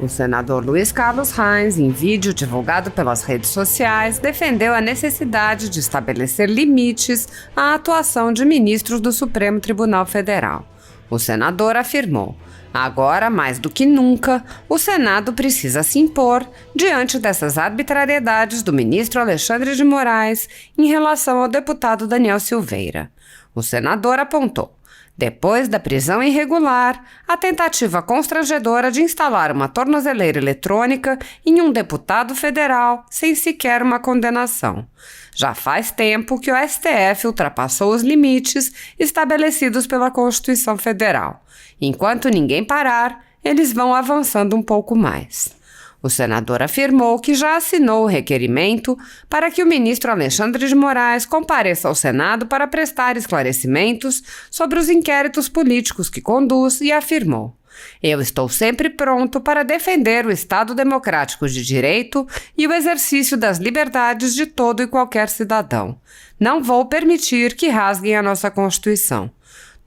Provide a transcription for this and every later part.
O senador Luiz Carlos Reins, em vídeo divulgado pelas redes sociais, defendeu a necessidade de estabelecer limites à atuação de ministros do Supremo Tribunal Federal. O senador afirmou: agora, mais do que nunca, o Senado precisa se impor diante dessas arbitrariedades do ministro Alexandre de Moraes em relação ao deputado Daniel Silveira. O senador apontou: depois da prisão irregular, a tentativa constrangedora de instalar uma tornozeleira eletrônica em um deputado federal sem sequer uma condenação. Já faz tempo que o STF ultrapassou os limites estabelecidos pela Constituição Federal. Enquanto ninguém parar, eles vão avançando um pouco mais. O senador afirmou que já assinou o requerimento para que o ministro Alexandre de Moraes compareça ao Senado para prestar esclarecimentos sobre os inquéritos políticos que conduz e afirmou: eu estou sempre pronto para defender o Estado democrático de direito e o exercício das liberdades de todo e qualquer cidadão. Não vou permitir que rasguem a nossa Constituição.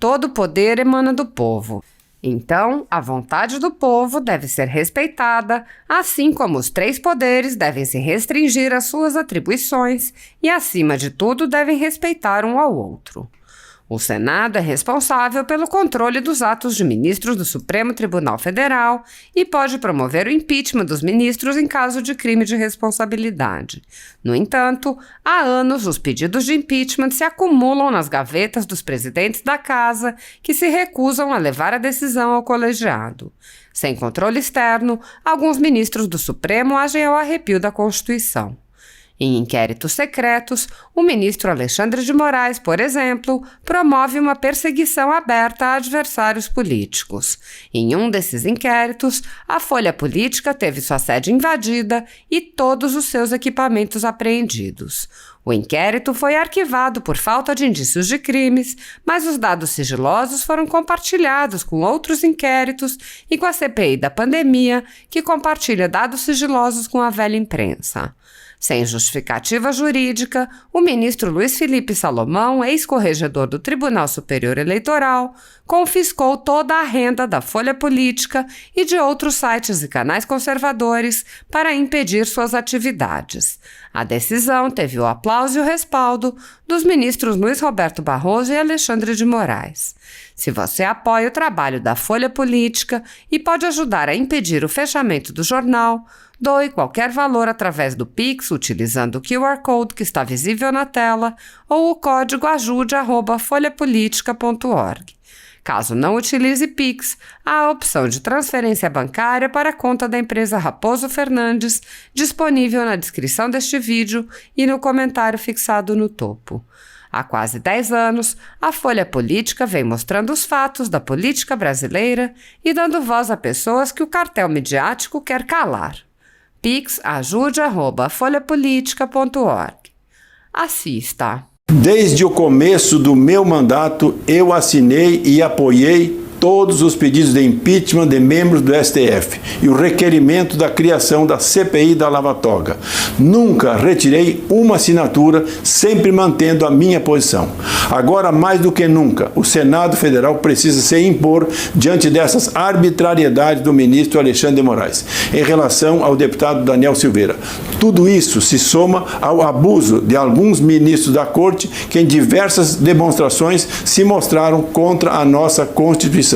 Todo o poder emana do povo. Então, a vontade do povo deve ser respeitada, assim como os três poderes devem se restringir às suas atribuições e, acima de tudo, devem respeitar um ao outro. O Senado é responsável pelo controle dos atos de ministros do Supremo Tribunal Federal e pode promover o impeachment dos ministros em caso de crime de responsabilidade. No entanto, há anos os pedidos de impeachment se acumulam nas gavetas dos presidentes da Casa, que se recusam a levar a decisão ao colegiado. Sem controle externo, alguns ministros do Supremo agem ao arrepio da Constituição. Em inquéritos secretos, o ministro Alexandre de Moraes, por exemplo, promove uma perseguição aberta a adversários políticos. Em um desses inquéritos, a Folha Política teve sua sede invadida e todos os seus equipamentos apreendidos. O inquérito foi arquivado por falta de indícios de crimes, mas os dados sigilosos foram compartilhados com outros inquéritos e com a CPI da pandemia, que compartilha dados sigilosos com a velha imprensa. Sem justificativa jurídica, o ministro Luiz Felipe Salomão, ex-corregedor do Tribunal Superior Eleitoral, confiscou toda a renda da Folha Política e de outros sites e canais conservadores para impedir suas atividades. A decisão teve o aplauso e o respaldo dos ministros Luiz Roberto Barroso e Alexandre de Moraes. Se você apoia o trabalho da Folha Política e pode ajudar a impedir o fechamento do jornal, doe qualquer valor através do Pix utilizando o QR Code que está visível na tela ou o código ajude@folhapolitica.org. Caso não utilize Pix, há a opção de transferência bancária para a conta da empresa Raposo Fernandes, disponível na descrição deste vídeo e no comentário fixado no topo. Há quase 10 anos, a Folha Política vem mostrando os fatos da política brasileira e dando voz a pessoas que o cartel midiático quer calar. Pix ajude@folhapolitica.org. Assista. Desde o começo do meu mandato, eu assinei e apoiei todos os pedidos de impeachment de membros do STF e o requerimento da criação da CPI da Lava Toga. Nunca retirei uma assinatura, sempre mantendo a minha posição. Agora, mais do que nunca, o Senado Federal precisa se impor diante dessas arbitrariedades do ministro Alexandre de Moraes em relação ao deputado Daniel Silveira. Tudo isso se soma ao abuso de alguns ministros da Corte que em diversas demonstrações se mostraram contra a nossa Constituição.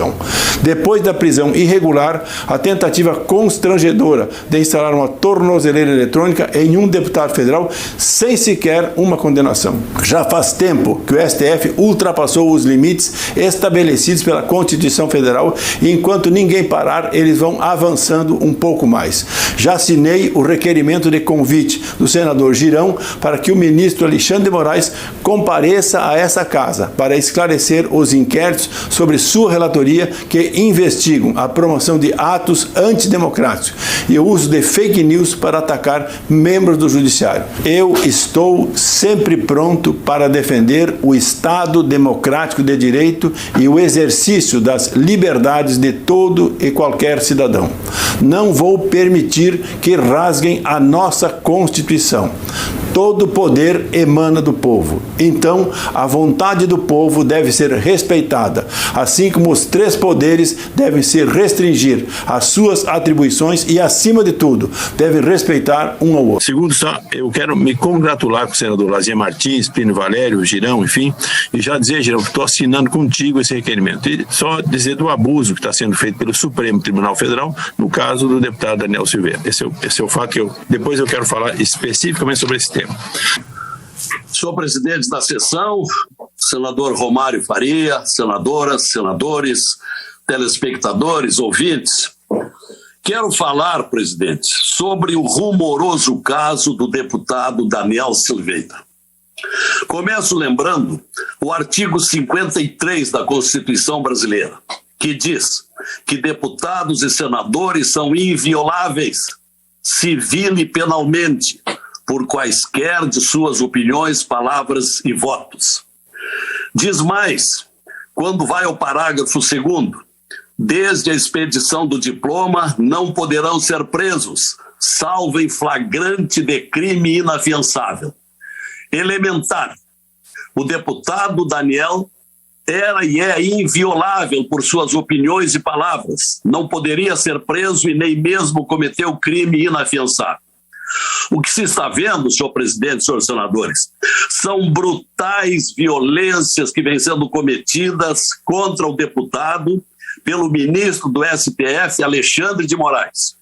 Depois da prisão irregular, a tentativa constrangedora de instalar uma tornozeleira eletrônica em um deputado federal sem sequer uma condenação. Já faz tempo que o STF ultrapassou os limites estabelecidos pela Constituição Federal e enquanto ninguém parar, eles vão avançando um pouco mais. Já assinei o requerimento de convite do senador Girão para que o ministro Alexandre de Moraes compareça a essa casa para esclarecer os inquéritos sobre sua relatoria que investigam a promoção de atos antidemocráticos e o uso de fake news para atacar membros do Judiciário. Eu estou sempre pronto para defender o Estado democrático de direito e o exercício das liberdades de todo e qualquer cidadão. Não vou permitir que rasguem a nossa Constituição. Todo poder emana do povo. Então, a vontade do povo deve ser respeitada, assim como os três poderes devem se restringir às suas atribuições e, acima de tudo, devem respeitar um ao outro. Segundo, eu quero me congratular com o senador Lazier Martins, Plínio Valério, Girão, enfim, e já dizer, Girão, que estou assinando contigo esse requerimento. E só dizer do abuso que está sendo feito pelo Supremo Tribunal Federal, no caso do deputado Daniel Silveira. Esse é o fato que depois eu quero falar especificamente sobre esse tema. Senhor presidente da sessão, senador Romário Faria, senadoras, senadores, telespectadores, ouvintes, quero falar, presidente, sobre o rumoroso caso do deputado Daniel Silveira. Começo lembrando o artigo 53 da Constituição brasileira, que diz que deputados e senadores são invioláveis, civil e penalmente, por quaisquer de suas opiniões, palavras e votos. Diz mais, quando vai ao parágrafo 2º, desde a expedição do diploma não poderão ser presos, salvo em flagrante de crime inafiançável. Elementar, o deputado Daniel era e é inviolável por suas opiniões e palavras, não poderia ser preso e nem mesmo cometeu crime inafiançável. O que se está vendo, senhor presidente, senhores senadores, são brutais violências que vêm sendo cometidas contra o deputado pelo ministro do STF, Alexandre de Moraes,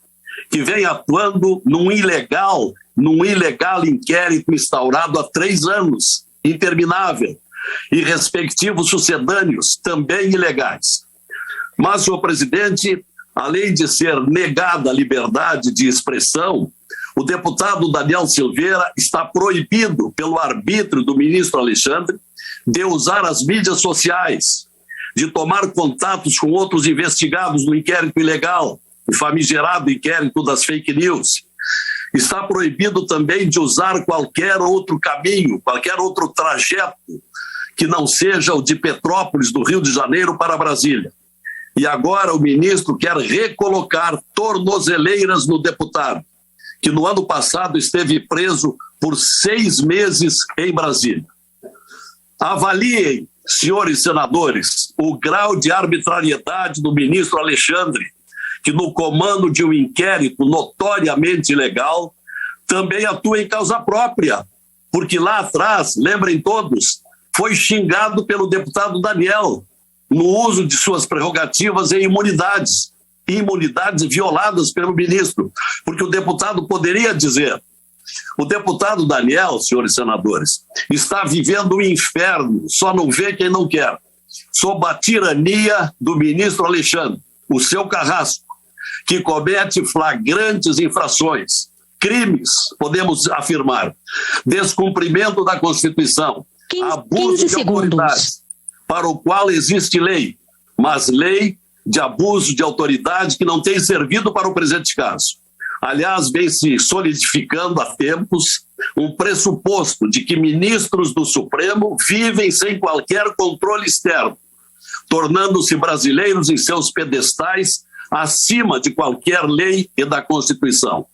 que vem atuando num ilegal inquérito instaurado há 3 anos, interminável, e respectivos sucedâneos também ilegais. Mas, senhor presidente, além de ser negada a liberdade de expressão, o deputado Daniel Silveira está proibido pelo arbítrio do ministro Alexandre de usar as mídias sociais, de tomar contatos com outros investigados no inquérito ilegal, o famigerado inquérito das fake news. Está proibido também de usar qualquer outro caminho, qualquer outro trajeto que não seja o de Petrópolis, do Rio de Janeiro, para Brasília. E agora o ministro quer recolocar tornozeleiras no deputado, que no ano passado esteve preso por 6 meses em Brasília. Avaliem, senhores senadores, o grau de arbitrariedade do ministro Alexandre, que no comando de um inquérito notoriamente ilegal, também atua em causa própria, porque lá atrás, lembrem todos, foi xingado pelo deputado Daniel no uso de suas prerrogativas e imunidades violadas pelo ministro, porque o deputado poderia dizer: o deputado Daniel, senhores senadores, está vivendo um inferno, só não vê quem não quer, sob a tirania do ministro Alexandre, o seu carrasco, que comete flagrantes infrações, crimes, podemos afirmar, descumprimento da Constituição, abuso de autoridade, para o qual existe lei, mas lei de abuso de autoridade que não tem servido para o presente caso. Aliás, vem se solidificando há tempos um pressuposto de que ministros do Supremo vivem sem qualquer controle externo, tornando-se brasileiros em seus pedestais acima de qualquer lei e da Constituição.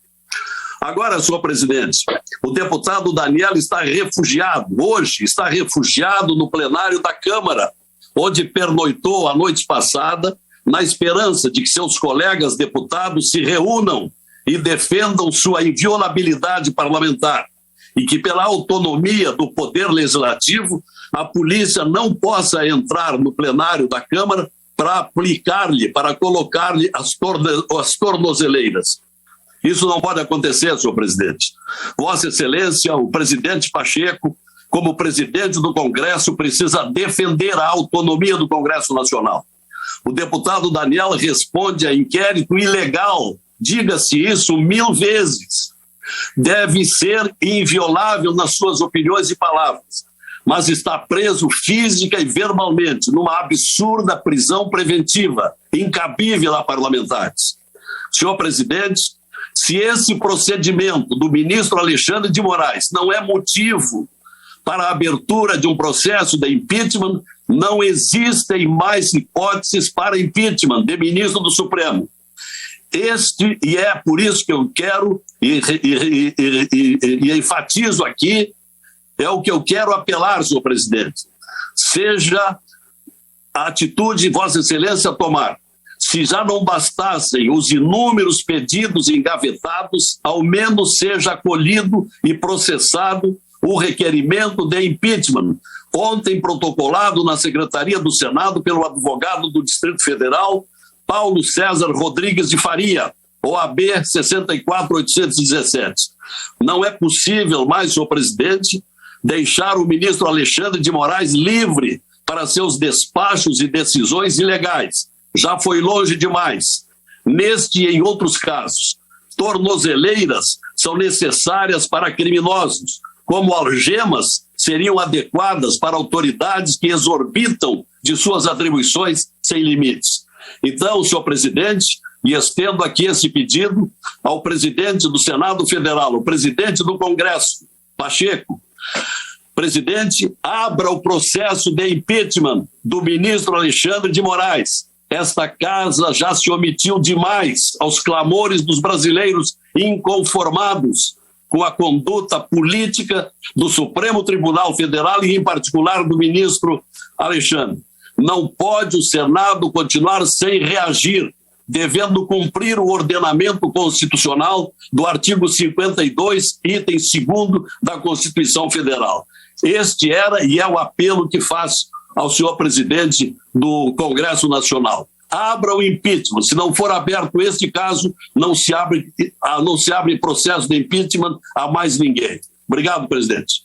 Agora, senhor presidente, o deputado Daniel está refugiado, hoje está refugiado no plenário da Câmara, onde pernoitou a noite passada, na esperança de que seus colegas deputados se reúnam e defendam sua inviolabilidade parlamentar e que, pela autonomia do Poder Legislativo, a polícia não possa entrar no plenário da Câmara para aplicar-lhe, para colocar-lhe as tornozeleiras. Isso não pode acontecer, senhor presidente. Vossa Excelência, o presidente Pacheco, como presidente do Congresso, precisa defender a autonomia do Congresso Nacional. O deputado Daniel responde a inquérito ilegal, diga-se isso 1000 vezes. Deve ser inviolável nas suas opiniões e palavras, mas está preso física e verbalmente numa absurda prisão preventiva, incabível a parlamentares. Senhor presidente, se esse procedimento do ministro Alexandre de Moraes não é motivo para a abertura de um processo de impeachment, não existem mais hipóteses para impeachment de ministro do Supremo. E é por isso que eu quero, e enfatizo aqui, é o que eu quero apelar, senhor presidente. Seja a atitude Vossa Excelência tomar. Se já não bastassem os inúmeros pedidos engavetados, ao menos seja acolhido e processado o requerimento de impeachment, ontem protocolado na Secretaria do Senado pelo advogado do Distrito Federal, Paulo César Rodrigues de Faria, OAB 64817. Não é possível mais, senhor presidente, deixar o ministro Alexandre de Moraes livre para seus despachos e decisões ilegais. Já foi longe demais. Neste e em outros casos, tornozeleiras são necessárias para criminosos, como algemas seriam adequadas para autoridades que exorbitam de suas atribuições sem limites. Então, senhor presidente, e estendo aqui esse pedido ao presidente do Senado Federal, ao presidente do Congresso, Pacheco, presidente, abra o processo de impeachment do ministro Alexandre de Moraes. Esta casa já se omitiu demais aos clamores dos brasileiros inconformados com a conduta política do Supremo Tribunal Federal e, em particular, do ministro Alexandre. Não pode o Senado continuar sem reagir, devendo cumprir o ordenamento constitucional do artigo 52, item 2º da Constituição Federal. Este era e é o apelo que faço ao senhor presidente do Congresso Nacional. Abra o impeachment. Se não for aberto este caso, não se abre processo de impeachment a mais ninguém. Obrigado, presidente.